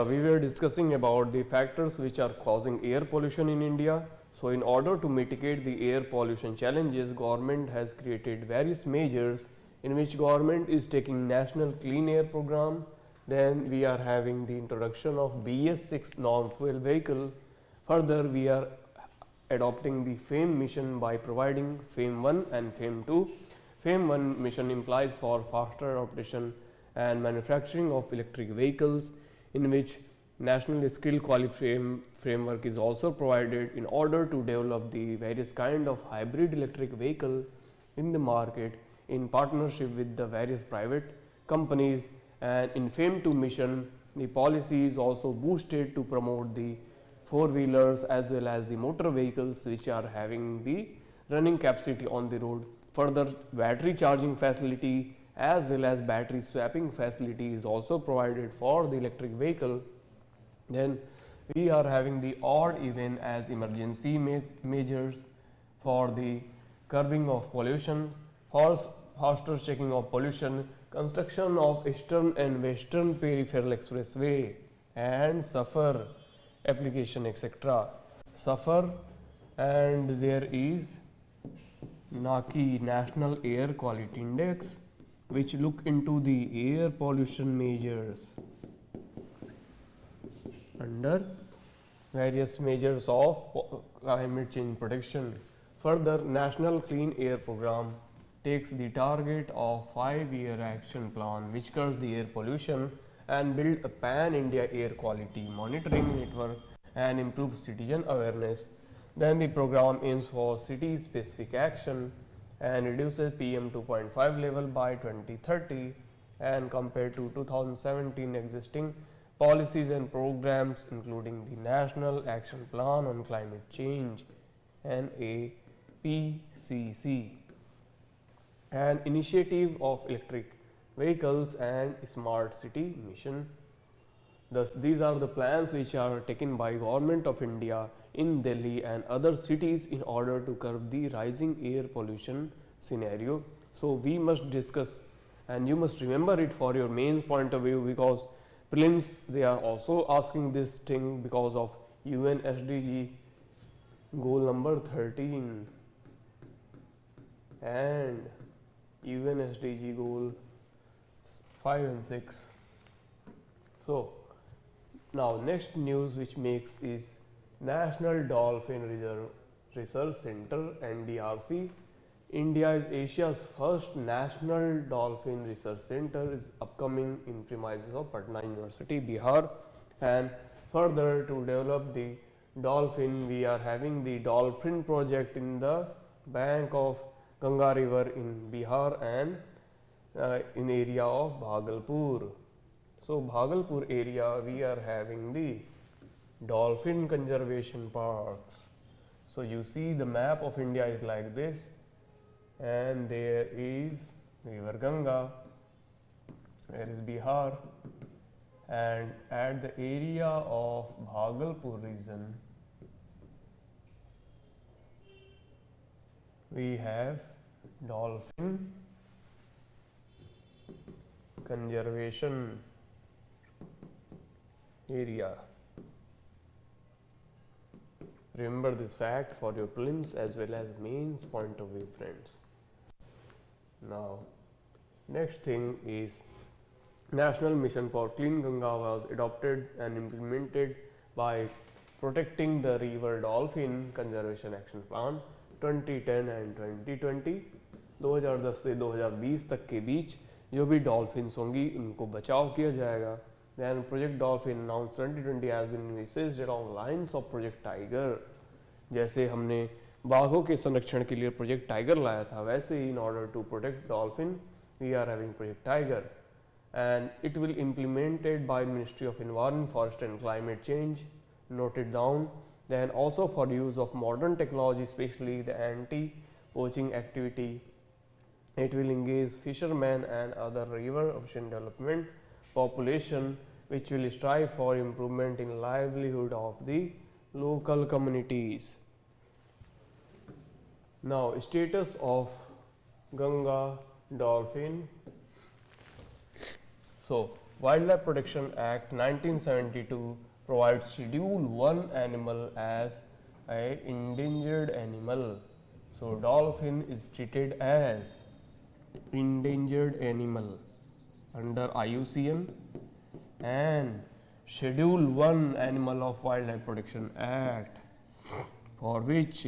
we were discussing about the factors which are causing air pollution in India. So in order to mitigate the air pollution challenges, government has created various measures in which government is taking National Clean Air Program. Then we are having the introduction of BS6 non-fuel vehicle. Further, we are adopting the FAME mission by providing FAME 1 and FAME 2. FAME 1 mission implies for faster adoption and manufacturing of electric vehicles, in which national skill qualifying framework is also provided in order to develop the various kind of hybrid electric vehicle in the market in partnership with the various private companies. And in FAME 2 mission, the policy is also boosted to promote the four-wheelers as well as the motor vehicles which are having the running capacity on the road. Further, battery charging facility as well as battery swapping facility is also provided for the electric vehicle. Then we are having the odd even as emergency measures for the curbing of pollution, for faster checking of pollution, construction of eastern and western peripheral expressway, and SUFFER application, etc. SUFFER, and there is NAQI, National Air Quality Index, which look into the air pollution measures under various measures of climate change protection. Further, National Clean Air Program takes the target of 5-year action plan which curbs the air pollution and build a pan-India air quality monitoring network and improve citizen awareness. Then the program aims for city-specific action and reduces PM 2.5 level by 2030, and compared to 2017 existing policies and programs including the National Action Plan on Climate Change NAPCC, an initiative of electric vehicles and smart city mission. Thus, these are the plans which are taken by Government of India in Delhi and other cities in order to curb the rising air pollution scenario. So we must discuss, and you must remember it for your main point of view, because prelims they are also asking this thing because of UN SDG goal number 13 and UN SDG goal 5 and 6. So now next news which makes is National Dolphin Research Center NDRC. India is Asia's first National Dolphin Research Center is upcoming in premises of Patna University, Bihar. And further to develop the dolphin, we are having the Dolphin project in the bank of Ganga river in Bihar and in area of Bhagalpur. So Bhagalpur area we are having the dolphin conservation parks. So you see the map of India is like this, and there is river Ganga, there is Bihar, and at the area of Bhagalpur region we have dolphin conservation area. Remember this fact for your prelims as well as mains point of view, friends. Now next thing is National Mission for Clean Ganga was adopted and implemented by protecting the river dolphin conservation action plan 2010 and 2020. 2010 से 2020 तक के बीच जो भी dolphins होंगी उनको बचाव किया जाएगा. Then Project Dolphin announced 2020 has been researched along lines of Project Tiger. जैसे हमने बाघों के संरक्षण के लिए प्रोजेक्ट टाइगर लाया था, वैसे ही in order to protect dolphin we are having Project Tiger, and it will implemented by Ministry of Environment, Forest and Climate Change, noted down. Then also for use of modern technology, especially the anti-poaching activity, it will engage fishermen and other river ocean development population which will strive for improvement in livelihood of the local communities. Now status of Ganga dolphin. So Wildlife Protection Act 1972 provides Schedule 1 animal as a endangered animal. So dolphin is treated as endangered animal under IUCN, and Schedule 1 animal of Wildlife Protection Act, for which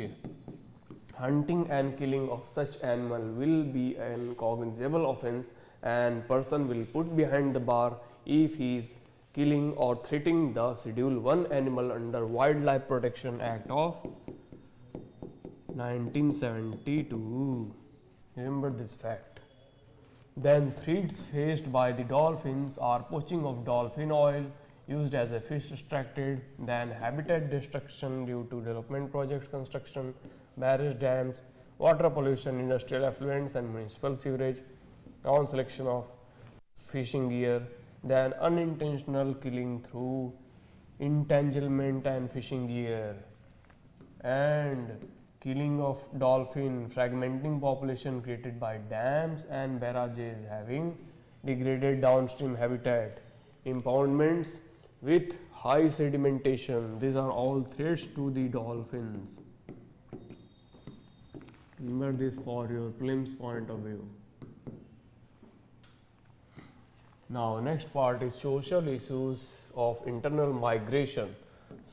hunting and killing of such animal will be an cognizable offence and person will put behind the bar if he is killing or threatening the Schedule 1 animal under Wildlife Protection Act of 1972. Remember this fact. Then threats faced by the dolphins are poaching of dolphin oil used as a fish extracted, then habitat destruction due to development projects construction, barrage dams, water pollution, industrial effluents and municipal sewage, non-selection of fishing gear, then unintentional killing through entanglement and fishing gear, and killing of dolphin, fragmenting population created by dams and barrages having degraded downstream habitat, impoundments with high sedimentation. These are all threats to the dolphins. Remember this for your prelims point of view. Now next part is social issues of internal migration.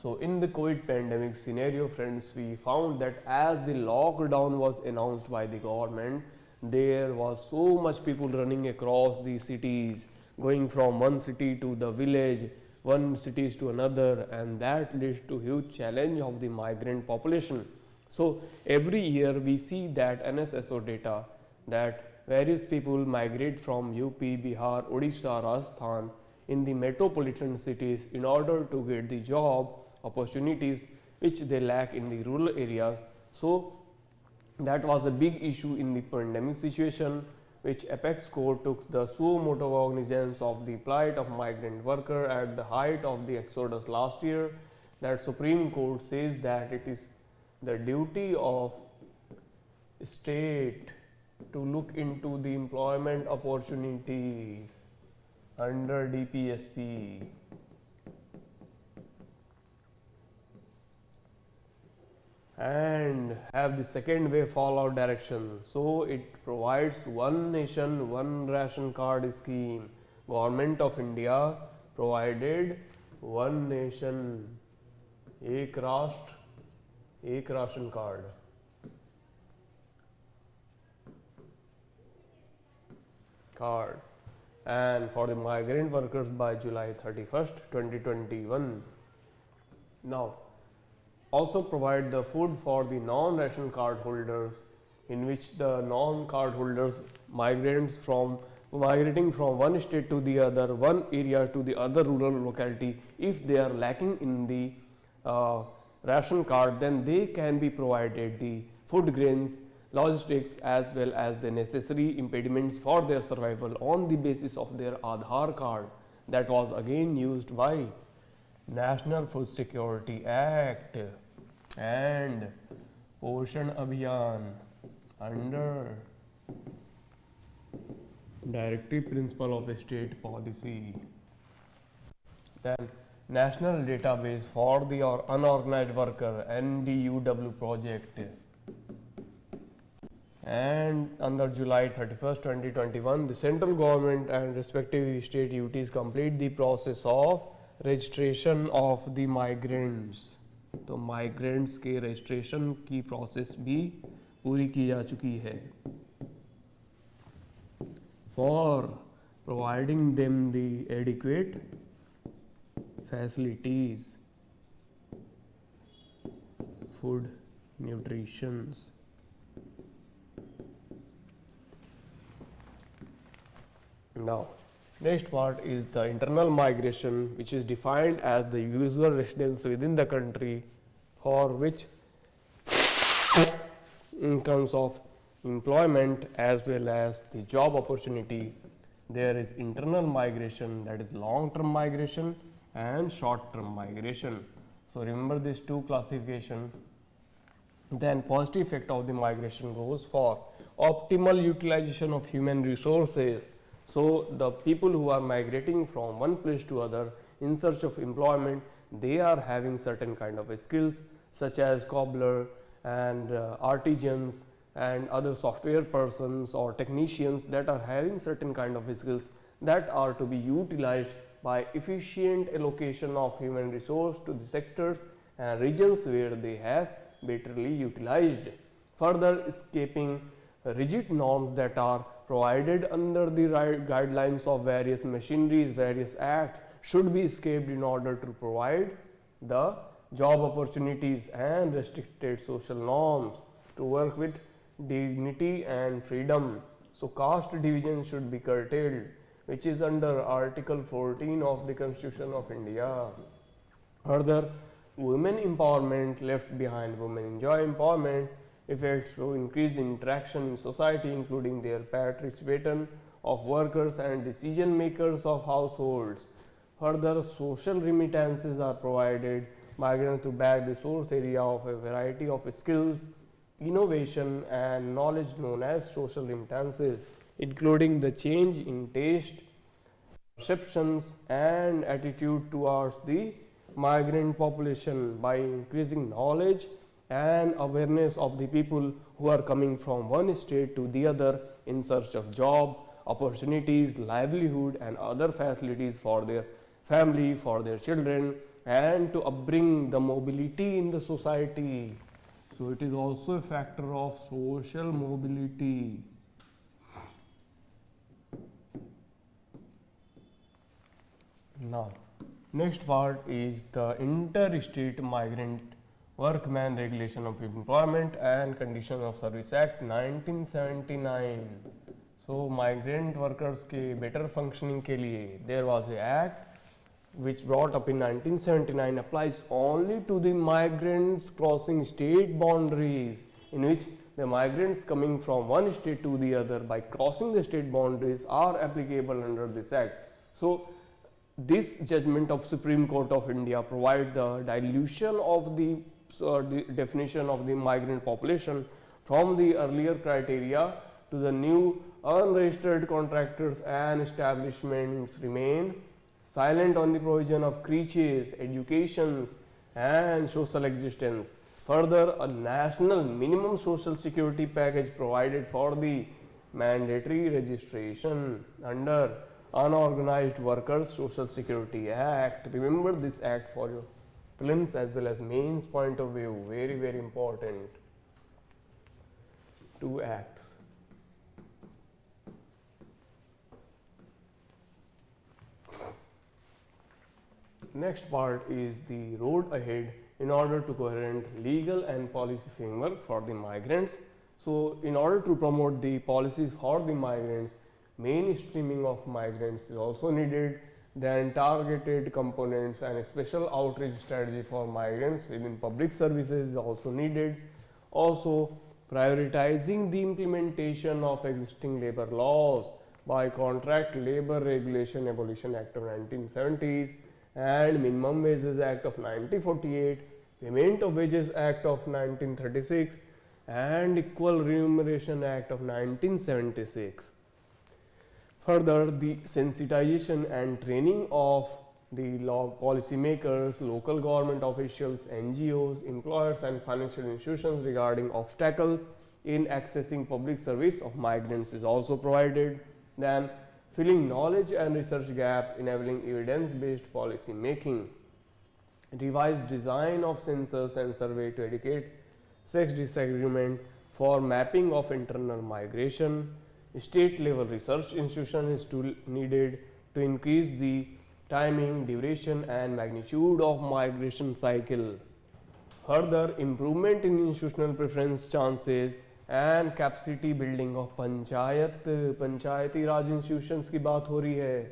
So in the COVID pandemic scenario, friends, we found that as the lockdown was announced by the government, there was so much people running across the cities, going from one city to the village, one cities to another, and that leads to huge challenge of the migrant population. So every year we see that NSSO data that various people migrate from UP, Bihar, Odisha, Rajasthan in the metropolitan cities in order to get the job opportunities which they lack in the rural areas. So that was a big issue in the pandemic situation, which Apex Court took the suo motu cognizance of the plight of migrant worker at the height of the exodus last year. That Supreme Court says that it is the duty of state to look into the employment opportunities under DPSP. And have the second way fallout direction. So it provides one nation, one ration card scheme. Government of India provided one nation, एक राष्ट्र, एक ration card. And for the migrant workers by July 31st, 2021. Now, also provide the food for the non-ration card holders, in which the non-card holders migrating from one state to the other, one area to the other rural locality, if they are lacking in the ration card, then they can be provided the food grains, logistics as well as the necessary impediments for their survival on the basis of their Aadhaar card that was again used by National Food Security Act and Poshan Abhiyan under Directive Principle of State Policy. Then National Database for the Unorganized Worker NDUW project, and under July 31st, 2021, the central government and respective state UTs complete the process of registration of the migrants. तो migrants के registration की process भी पूरी की जा चुकी है for providing them the adequate facilities, food, nutrition. Now, next part is the internal migration, which is defined as the usual residence within the country for which in terms of employment as well as the job opportunity, there is internal migration, that is long-term migration and short-term migration. So remember these two classification. Then positive effect of the migration goes for optimal utilization of human resources. So the people who are migrating from one place to other in search of employment, they are having certain kind of skills such as cobbler and artisans and other software persons or technicians that are having certain kind of skills that are to be utilized by efficient allocation of human resource to the sectors and regions where they have betterly utilized. Further, escaping rigid norms that are provided under the guidelines of various machineries, various acts should be escaped in order to provide the job opportunities and restricted social norms to work with dignity and freedom. So, caste division should be curtailed, which is under Article 14 of the Constitution of India. Further, women empowerment left behind. Women enjoy empowerment effects through increased interaction in society, including their participation of workers and decision makers of households. Further, social remittances are provided migrants to back the source area of a variety of skills, innovation and knowledge known as social remittances, including the change in taste, perceptions and attitude towards the migrant population by increasing knowledge and awareness of the people who are coming from one state to the other in search of job, opportunities, livelihood and other facilities for their family, for their children, and to upbring the mobility in the society. So, it is also a factor of social mobility. Now, next part is the Interstate Migrant Workman Regulation of Employment and Conditions of Service Act 1979. So, migrant workers के better functioning के लिए there was a act which brought up in 1979 applies only to the migrants crossing state boundaries, in which the migrants coming from one state to the other by crossing the state boundaries are applicable under this act. So, this judgment of Supreme Court of India provide the dilution of the definition of the migrant population from the earlier criteria to the new unregistered contractors and establishments remain silent on the provision of creches, education and social existence. Further, a national minimum social security package provided for the mandatory registration under Unorganized Workers Social Security Act. Remember this act for your prelims as well as mains point of view, very very important. Two acts. Next part is the road ahead in order to coherent legal and policy framework for the migrants. So, in order to promote the policies for the migrants, mainstreaming of migrants is also needed, then targeted components and a special outreach strategy for migrants within public services is also needed. Also, prioritizing the implementation of existing labor laws by Contract Labor Regulation Abolition Act of 1970s and Minimum Wages Act of 1948, Payment of Wages Act of 1936 and Equal Remuneration Act of 1976. Further, the sensitization and training of the law policy makers, local government officials, NGOs, employers and financial institutions regarding obstacles in accessing public service of migrants is also provided. Then, filling knowledge and research gap, enabling evidence-based policy making. Revised design of census and survey to educate sex disagreement for mapping of internal migration. State level research institution is needed to increase the timing, duration and magnitude of migration cycle. Further, improvement in institutional preference chances and capacity building of Panchayati Raj institutions की बात हो रही है.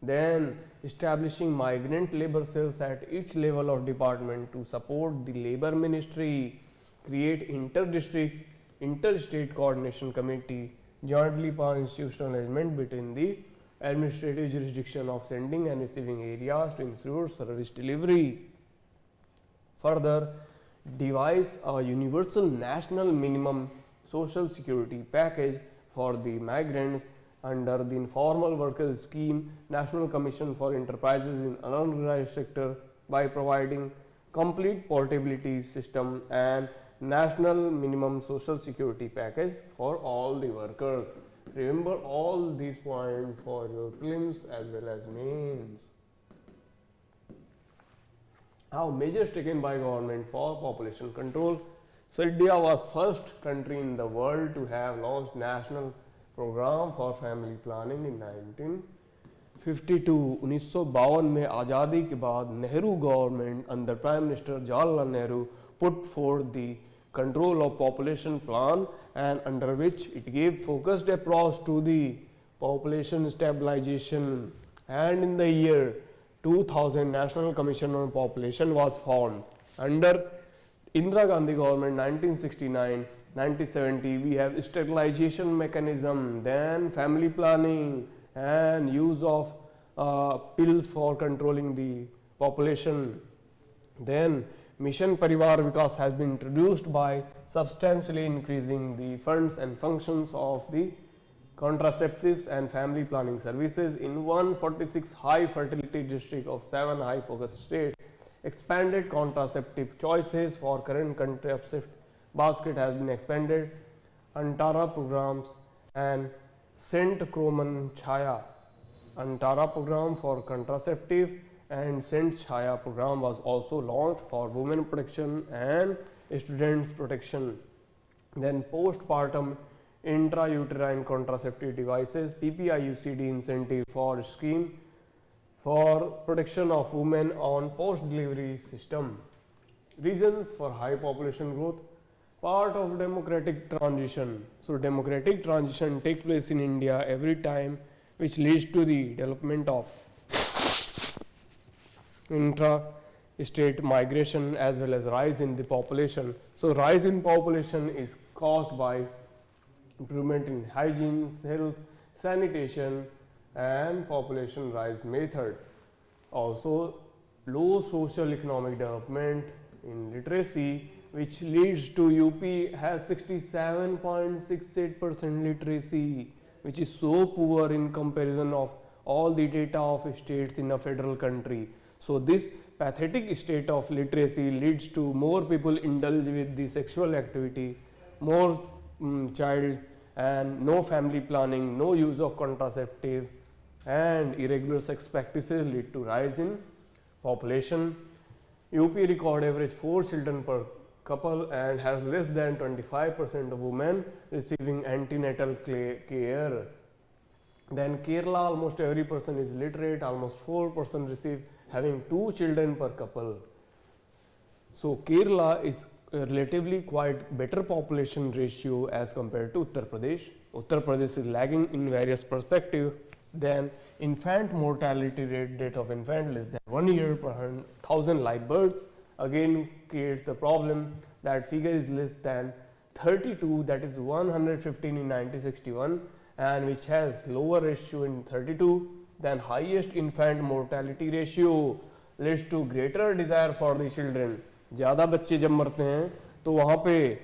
Then, establishing migrant labor cells at each level of department to support the labor ministry, create inter-district, interstate coordination committee, jointly for institutional arrangement between the administrative jurisdiction of sending and receiving areas to ensure service delivery. Further, devise a universal national minimum social security package for the migrants under the informal workers scheme, National Commission for Enterprises in Unorganized Sector by providing complete portability system and national minimum social security package for all the workers. Remember all these points for your prelims as well as mains. How measures taken by government for population control. So India was first country in the world to have launched national program for family planning in 1952. 1952 में आज़ादी के बाद Nehru government under prime minister Jawaharlal Nehru put forth the control of population plan, and under which it gave focused approach to the population stabilization, and in the year 2000 National Commission on Population was formed. Under Indira Gandhi government 1969-1970 we have sterilization mechanism, then family planning and use of pills for controlling the population. Then Mission Parivar Vikas has been introduced by substantially increasing the funds and functions of the contraceptives and family planning services in 146 high fertility district of 7 high focus states. Expanded contraceptive choices for current contraceptive basket has been expanded. Antara programs and Saint Kroman Chaya. Antara program for contraceptive and Saint Chaya program was also launched for women protection and students protection. Then postpartum intrauterine contraceptive devices, PPIUCD incentive for scheme for protection of women on post-delivery system. Reasons for high population growth, part of democratic transition. So democratic transition takes place in India every time, which leads to the development of intra-state migration as well as rise in the population. So rise in population is caused by improvement in hygiene, health, sanitation and population rise method. Also low social economic development in literacy, which leads to UP has 67.68% literacy, which is so poor in comparison of all the data of states in a federal country. So this pathetic state of literacy leads to more people indulge with the sexual activity, more child and no family planning, no use of contraceptive, and irregular sex practices lead to rise in population. UP record average 4 children per couple and has less than 25% of women receiving antenatal care. Then Kerala, almost every person is literate, almost 4% receive having 2 children per couple. So Kerala is relatively quite better population ratio as compared to Uttar Pradesh. Uttar Pradesh is lagging in various perspectives. Then infant mortality rate of infant less than 1 year per 1,000 live births again creates the problem. That figure is less than 32, that is 115 in 1961, and which has lower ratio in 32. Then highest infant mortality ratio leads to greater desire for the children. ज़्यादा बच्चे जब मरते हैं तो वहाँ पे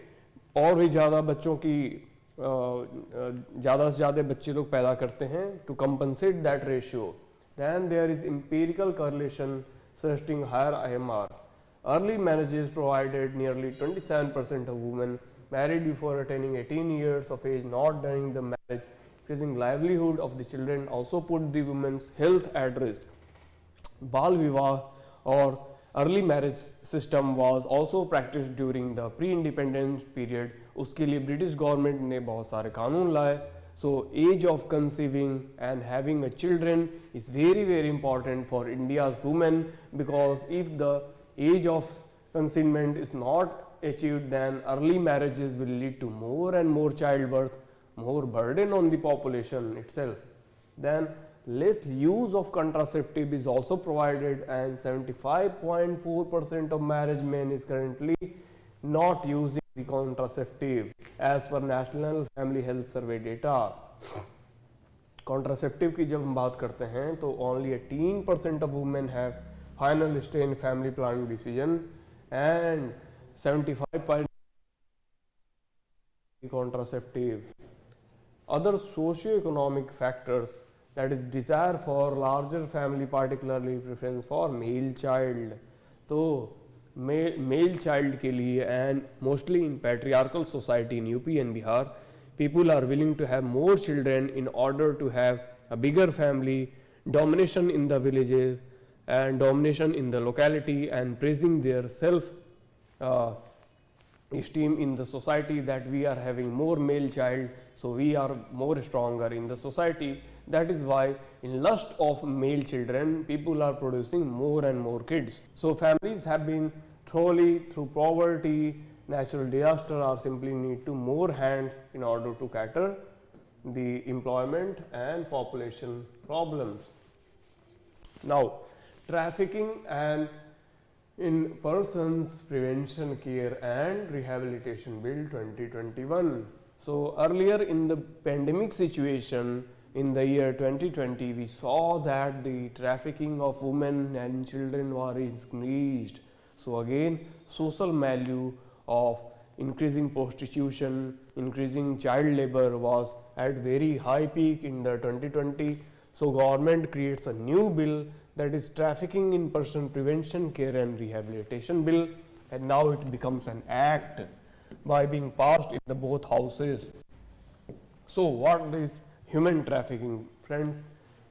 और भी ज़्यादा बच्चों की ज़्यादा से ज़्यादा बच्चे लोग पैदा करते हैं to compensate that ratio. Then there is empirical correlation suggesting higher IMR. Early marriages provided nearly 27% of women married before attaining 18 years of age not during the marriage, increasing livelihood of the children, also put the women's health at risk. Bal Vivah or early marriage system was also practiced during the pre-independence period. उसके लिए British government ने बहुत सारे कानून लाए. So age of conceiving and having a children is very very important for India's women, because if the age of conceivement is not achieved, then early marriages will lead to more and more childbirth, more burden on the population itself. Then less use of contraceptive is also provided, and 75.4% of marriage men is currently not using the contraceptive as per National Family Health Survey data. Contraceptive की जब हम बात करते हैं तो only 18% of women have final stay in family planning decision, and 75% contraceptive. other socio-economic factors, that is desire for larger family, particularly preference for male child. तो male child के लिए and mostly in patriarchal society in UP and Bihar, people are willing to have more children in order to have a bigger family, domination in the villages and domination in the locality, and praising their self esteem in the society that we are having more male child, so we are more stronger in the society. That is why in lust of male children, people are producing more and more kids. So families have been thoroughly through poverty, natural disaster, or simply need to more hands in order to cater the employment and population problems. Now, trafficking and in Persons Prevention Care and Rehabilitation Bill 2021. So earlier in the pandemic situation in the year 2020, we saw that the trafficking of women and children was increased. So again, social value of increasing prostitution, increasing child labor was at very high peak in the 2020. So government creates a new bill, that is Trafficking in Person Prevention Care and Rehabilitation Bill, and now it becomes an act by being passed in the both houses. So what is human trafficking, friends?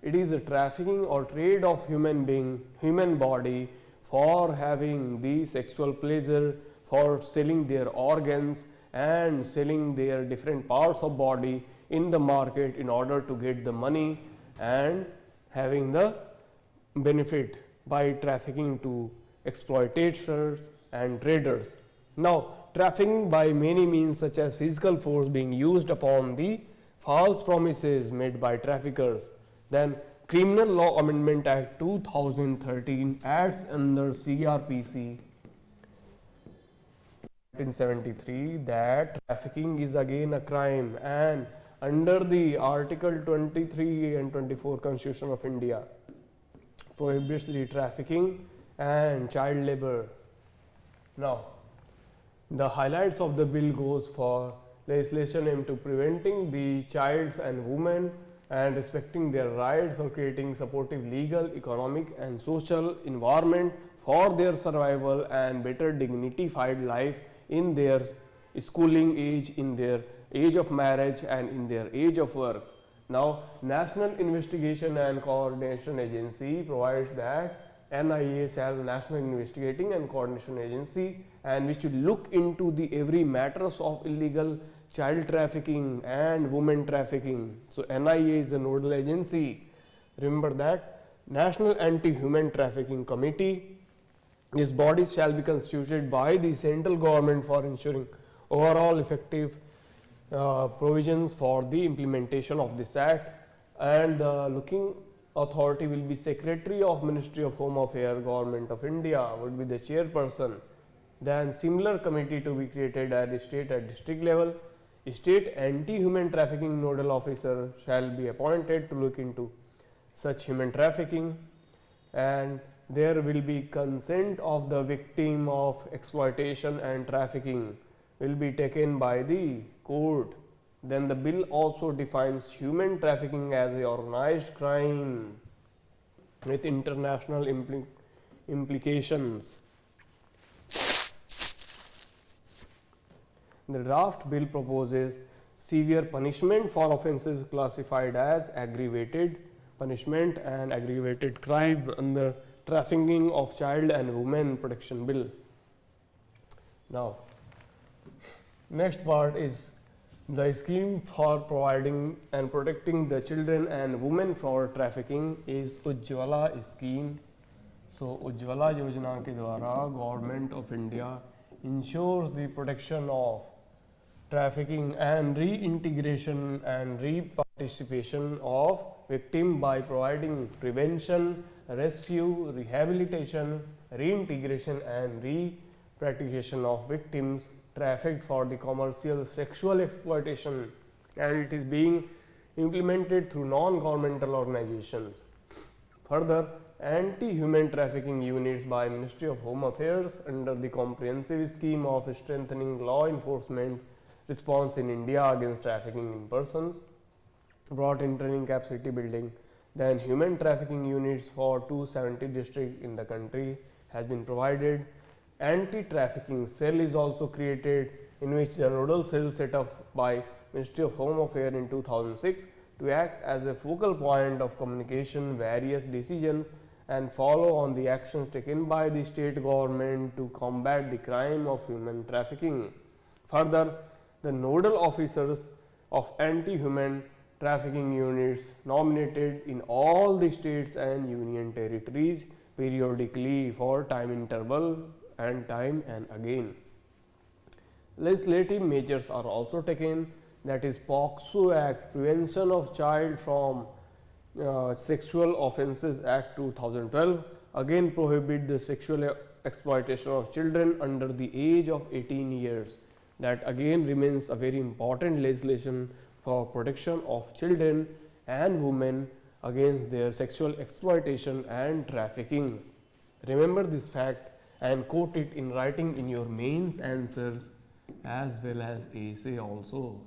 It is a trafficking or trade of human body for having the sexual pleasure, for selling their organs and selling their different parts of body in the market in order to get the money and having the benefit by trafficking to exploitators and traders. Now, trafficking by many means such as physical force being used upon the false promises made by traffickers. Then Criminal Law Amendment Act 2013 adds under CRPC 1973 that trafficking is again a crime, and under the Article 23 and 24 Constitution of India prohibits the trafficking and child labor. Now, the highlights of the bill goes for legislation aimed to preventing the childs and women and respecting their rights, or creating supportive legal, economic and social environment for their survival and better dignified life in their schooling age, in their age of marriage and in their age of work. Now, National Investigation and Coordination Agency provides that NIAS as National Investigating and Coordination Agency, and which will look into the every matters of illegal child trafficking and women trafficking. So NIA is a nodal agency. Remember that National Anti-Human Trafficking Committee. This body shall be constituted by the central government for ensuring overall effective provisions for the implementation of this act, and the looking authority will be Secretary of Ministry of Home Affairs, Government of India would be the chairperson. Then similar committee to be created at state and district level. State anti-human trafficking nodal officer shall be appointed to look into such human trafficking, and there will be consent of the victim of exploitation and trafficking will be taken by the court. Then the bill also defines human trafficking as an organized crime with international implications. The draft bill proposes severe punishment for offences classified as aggravated punishment and aggravated crime under Trafficking of Child and Women Protection Bill. Now, next part is the scheme for providing and protecting the children and women for trafficking is Ujjwala scheme. So Ujjwala Yojana के द्वारा Government of India ensures the protection of trafficking and reintegration and reparticipation of victim by providing prevention, rescue, rehabilitation, reintegration and repatriation of victims trafficked for the commercial sexual exploitation, and it is being implemented through non-governmental organizations. Further, anti-human trafficking units by Ministry of Home Affairs under the comprehensive scheme of strengthening law enforcement response in India against trafficking in persons brought in training capacity building. Then human trafficking units for 270 districts in the country has been provided. Anti-trafficking cell is also created, in which the nodal cell set up by Ministry of Home Affairs in 2006 to act as a focal point of communication, various decisions and follow on the actions taken by the state government to combat the crime of human trafficking. Further, the nodal officers of anti-human trafficking units nominated in all the states and union territories periodically for time interval and time and again. Legislative measures are also taken, that is POCSO Act, Prevention of Child from Sexual Offences Act 2012, again prohibit the sexual exploitation of children under the age of 18 years. That again remains a very important legislation for protection of children and women against their sexual exploitation and trafficking. Remember this fact and quote it in writing in your mains answers as well as essay also.